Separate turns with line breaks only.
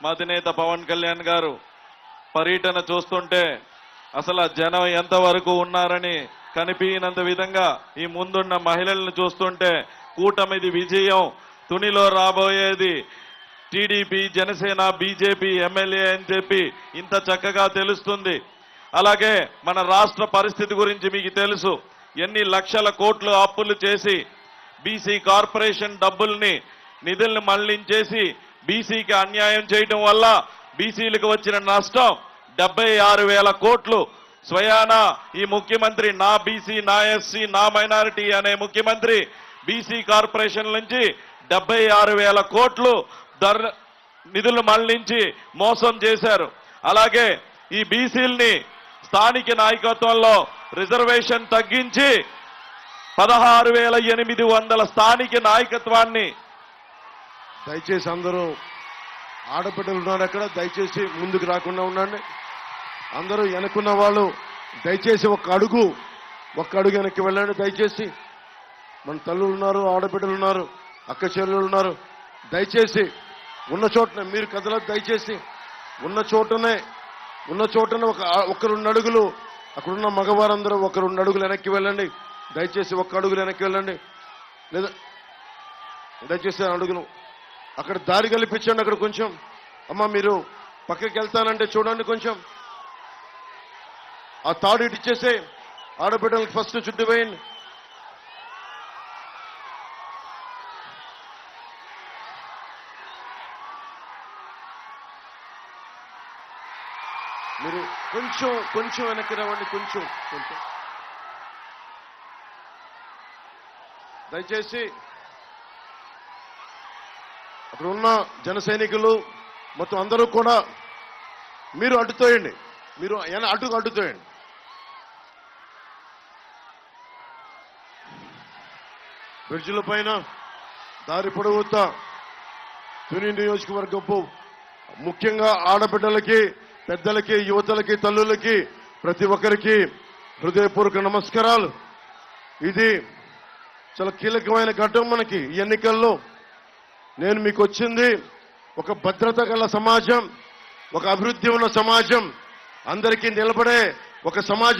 మా అధినేత పవన్ కళ్యాణ్ గారు పర్యటన చూస్తుంటే అసలు ఆ జనం ఎంతవరకు ఉన్నారని కనిపించినంత విధంగా ఈ ముందున్న మహిళలను చూస్తుంటే కూటమిది విజయం, తునిలో రాబోయేది టీడీపీ, జనసేన, బీజేపీ ఎమ్మెల్యే అని చెప్పి ఇంత చక్కగా తెలుస్తుంది. అలాగే మన రాష్ట్ర పరిస్థితి గురించి మీకు తెలుసు. ఎన్ని లక్షల కోట్లు అప్పులు చేసి బీసీ కార్పొరేషన్ డబ్బుల్ని నిధుల్ని మళ్లించేసి బీసీకి అన్యాయం చేయడం వల్ల బీసీలకు వచ్చిన నష్టం 76,000 కోట్లు. స్వయాన ఈ ముఖ్యమంత్రి నా బీసీ, నా ఎస్సీ, నా మైనారిటీ అనే ముఖ్యమంత్రి బీసీ కార్పొరేషన్ నుంచి 76,000 కోట్లు నిధులు మళ్లించి మోసం చేశారు. అలాగే ఈ బీసీల్ని స్థానిక నాయకత్వంలో రిజర్వేషన్ తగ్గించి 16,800 స్థానిక నాయకత్వాన్ని.
దయచేసి అందరూ ఆడబిడ్డలు ఉన్నారు అక్కడ, దయచేసి ముందుకు రాకుండా ఉండండి. అందరూ వెనుకున్న వాళ్ళు దయచేసి ఒక్క అడుగు వెనక్కి వెళ్ళండి. దయచేసి మన తల్లులు ఉన్నారు, ఆడబిడ్డలు ఉన్నారు, అక్క చెల్లెలు ఉన్నారు. దయచేసి ఉన్న చోటనే మీరు కదలదు. దయచేసి ఉన్న చోటనే ఒక 2 అడుగులు, అక్కడున్న మగవారందరూ ఒక 2 అడుగులు వెనక్కి వెళ్ళండి. దయచేసి ఒక్క అడుగులు వెనక్కి వెళ్ళండి. లేదా దయచేసి అడుగులు అక్కడ దారి కల్పించండి. అక్కడ కొంచెం అమ్మ మీరు పక్కకి వెళ్తానంటే చూడండి, కొంచెం ఆ తాడు ఇటు ఇచ్చేసే. ఆడబిడ్డలకు ఫస్ట్ చుట్టూ వేయండి. మీరు కొంచెం వెనక్కి రావండి. కొంచెం దయచేసి అక్కడ ఉన్న జన సైనికులు మొత్తం అందరూ కూడా మీరు అడ్డుతోయండి. మీరు అడ్డుతోయండి. బ్రిడ్జిల పైన దారి పొడవుతా తుని నియోజకవర్గపు ముఖ్యంగా ఆడబిడ్డలకి, పెద్దలకి, యువతలకి, తల్లులకి ప్రతి ఒక్కరికి హృదయపూర్వక నమస్కారాలు. ఇది చాలా కీలకమైన ఘట్టం మనకి ఈ ఎన్నికల్లో. నేను మీకు వచ్చింది ఒక భద్రత గల సమాజం, ఒక అభివృద్ధి ఉన్న సమాజం, అందరికీ నిలబడే ఒక సమాజం.